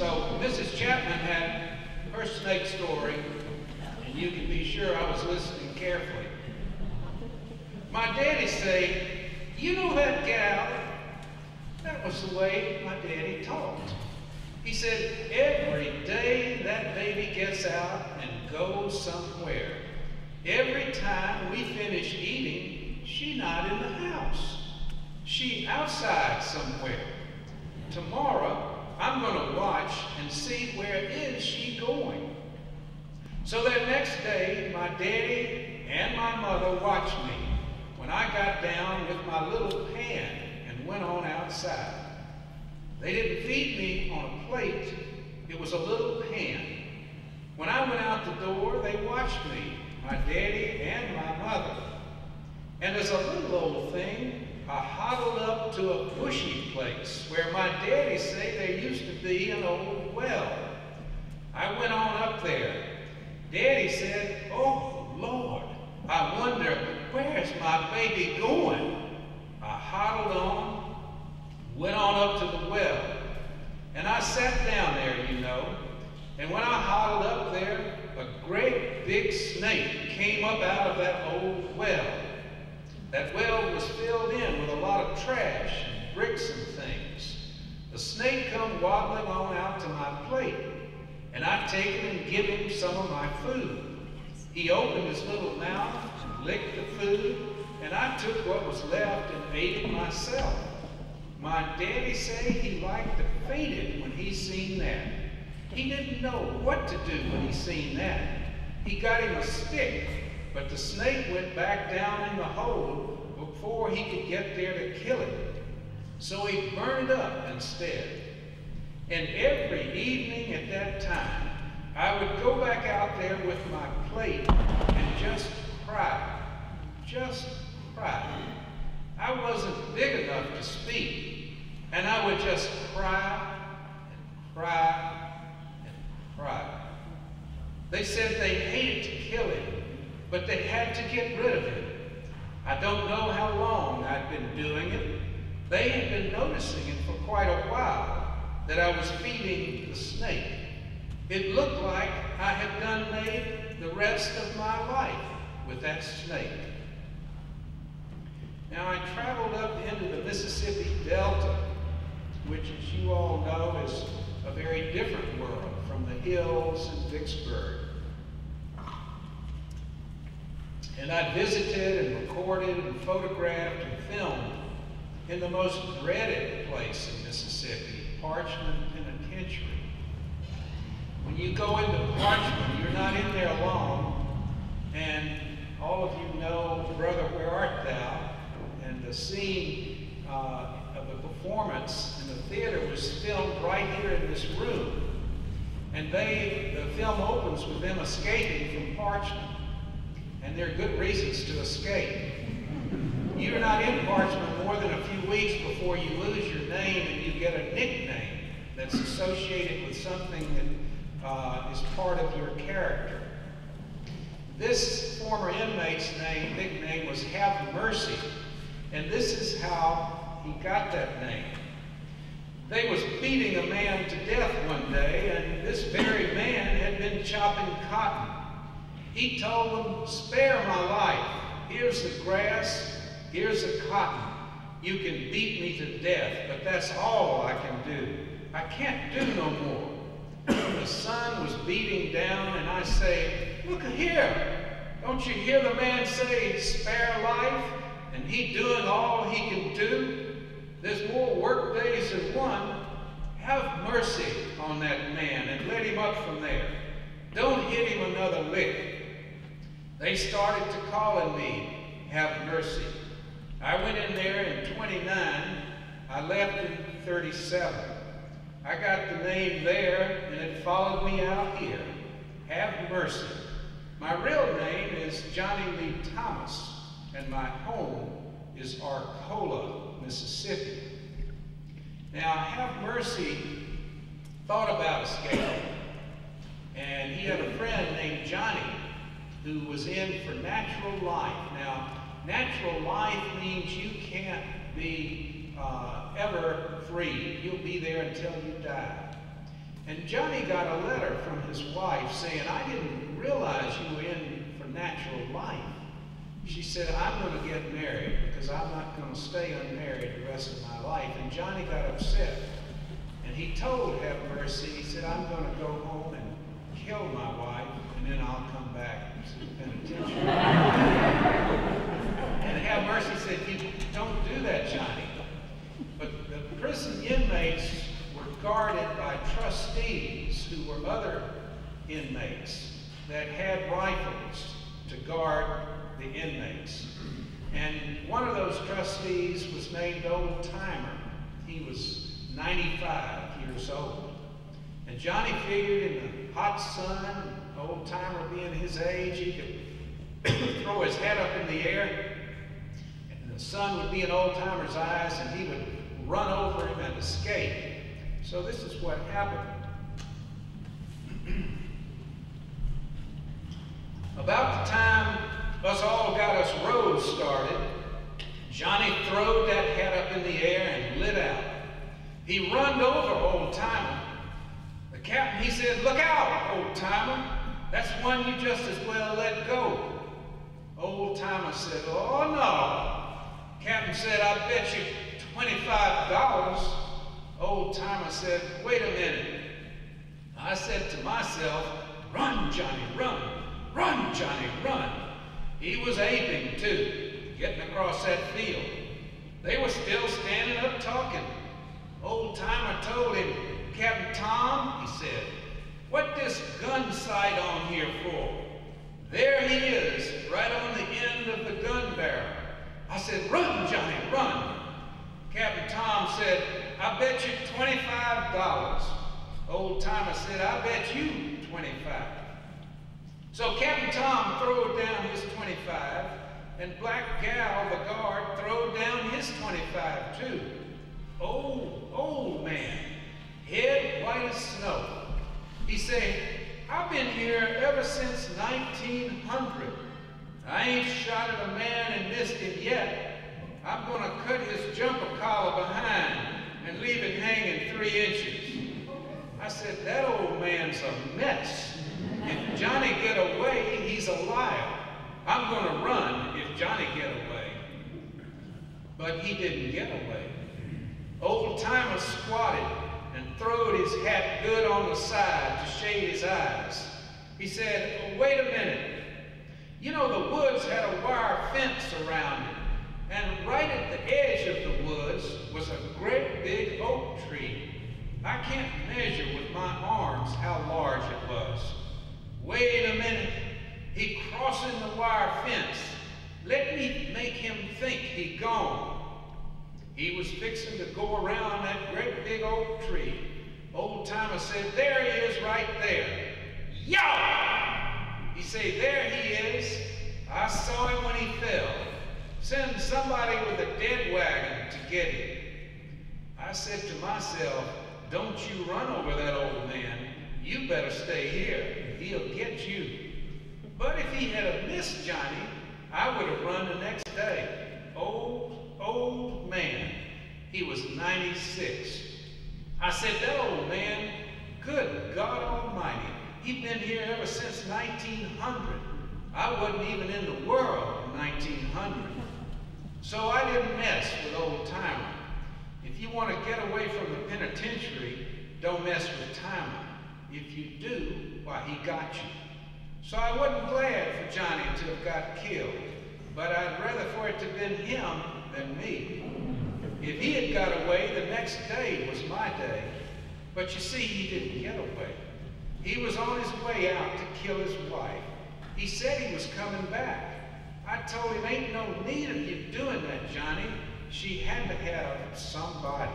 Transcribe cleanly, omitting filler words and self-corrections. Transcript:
So Mrs. Chapman had her snake story, and you can be sure I was listening carefully. My daddy said, "You know that gal?" That was the way my daddy talked. He said, "Every day that baby gets out and goes somewhere. Every time we finish eating, she not in the house. She outside somewhere. Tomorrow, I'm going to watch and see where is she going." So that next day, my daddy and my mother watched me when I got down with my little pan and went on outside. They didn't feed me on a plate. It was a little pan. When I went out the door, they watched me, my daddy and my mother. And as a little old thing, I huddled up to a bushy place where my daddy said there used to be an old well. I went on up there. Daddy said, "Oh, Lord, I wonder, where's my baby going?" I huddled on, went on up to the well, and I sat down there, you know. And when I huddled up there, a great big snake came up out of that old well. That well was filled in with a lot of trash and bricks and things. The snake come waddling on out to my plate, and I take him and give him some of my food. He opened his little mouth and licked the food, and I took what was left and ate it myself. My daddy said he liked to faint it when he seen that. He didn't know what to do when he seen that. He got him a stick, but the snake went back down in the hole before he could get there to kill it. So he burned it up instead. And every evening at that time, I would go back out there with my plate and just cry. Just cry. I wasn't big enough to speak, and I would just cry and cry and cry. They said they hated to kill him, but they had to get rid of him. I don't know how long I'd been doing it. They had been noticing it for quite a while, that I was feeding the snake. It looked like I had done made the rest of my life with that snake. Now I traveled up into the Mississippi Delta, which, as you all know, is a very different world from the hills in Vicksburg. And I visited and recorded and photographed and filmed in the most dreaded place in Mississippi, Parchman Penitentiary. When you go into Parchman, you're not in there alone, and all of you know Brother, Where Art Thou? And the scene of the performance in the theater was filmed right here in this room. And the film opens with them escaping from Parchman. And there are good reasons to escape. You're not in Parchman more than a few weeks before you lose your name and you get a nickname that's associated with something that is part of your character. This former inmate's nickname was Have Mercy, and this is how he got that name. They was beating a man to death one day, and this very man had been chopping cotton. He told them, "Spare my life. Here's the grass, here's the cotton. You can beat me to death, but that's all I can do. I can't do no more." The sun was beating down, and I say, "Look here, don't you hear the man say, 'Spare life,' and he doing all he can do? There's more work days than one. Have mercy on that man and let him up from there. Don't hit him another lick." They started to calling me Have Mercy. I went in there in 29. I left in 37. I got the name there, and it followed me out here. Have Mercy. My real name is Johnny Lee Thomas, and my home is Arcola, Mississippi. Now, Have Mercy thought about escaping, and he had a friend named Johnny who was in for natural life. Now, natural life means you can't be ever free. You'll be there until you die. And Johnny got a letter from his wife saying, I didn't realize you were in for natural life. She said, I'm going to get married because I'm not going to stay unmarried the rest of my life. And Johnny got upset. And he told Have Mercy, he said, I'm going to go home and kill my wife, and then I'll come back to the penitentiary. And Have Mercy said, you don't do that, Johnny. But the prison inmates were guarded by trustees who were other inmates that had rifles to guard the inmates. And one of those trustees was named Old Timer. He was 95 years old. And Johnny figured in the hot sun, Old Timer being his age, he could throw his head up in the air, and the sun would be in Old Timer's eyes, and he would run over him and escape. So this is what happened. About the time us all got us rows started, Johnny throwed that head up in the air and lit out. He runned over Old Timer. The captain, he said, look out, Old Timer. That's one you just as well let go. Old Timer said, oh no. Captain said, I bet you $25. Old Timer said, wait a minute. I said to myself, run, Johnny, run. Run, Johnny, run. He was aping, too, getting across that field. They were still standing up talking. Old Timer told him, Captain Tom, he said, what this gun sight on here for? There he is, right on the end of the gun barrel. I said, run, Johnny, run. Captain Tom said, I bet you $25. Old Timer said, I bet you 25. So Captain Tom throwed down his 25, and Black Gal, the guard, throwed down his 25 too. Old man, head white as snow. He said, I've been here ever since 1900. I ain't shot at a man and missed him yet. I'm going to cut his jumper collar behind and leave it hanging 3 inches. I said, that old man's a mess. If Johnny get away, he's a liar. I'm going to run if Johnny get away. But he didn't get away. Old Timer squatted and throwed his hat good on the side to shade his eyes. He said, oh, wait a minute. You know, the woods had a wire fence around it. And right at the edge of the woods was a great big oak tree. I can't measure with my arms how large it was. Wait a minute. He crossing the wire fence. Let me make him think he gone. He was fixing to go around that great big oak tree. Old Timer said, there he is right there. Yaw! He said, there he is. I saw him when he fell. Send somebody with a dead wagon to get him. I said to myself, don't you run over that old man. You better stay here. He'll get you. But if he had missed Johnny, I would have run the next day. Old man. He was 96. I said, that old man, good God Almighty, he'd been here ever since 1900. I wasn't even in the world in 1900. So I didn't mess with Old Timer. If you want to get away from the penitentiary, don't mess with Timer. If you do, why, he got you. So I wasn't glad for Johnny to have got killed, but I'd rather for it to have been him than me. If he had got away, the next day was my day. But you see, he didn't get away. He was on his way out to kill his wife. He said he was coming back. I told him, ain't no need of you doing that, Johnny. She had to have somebody.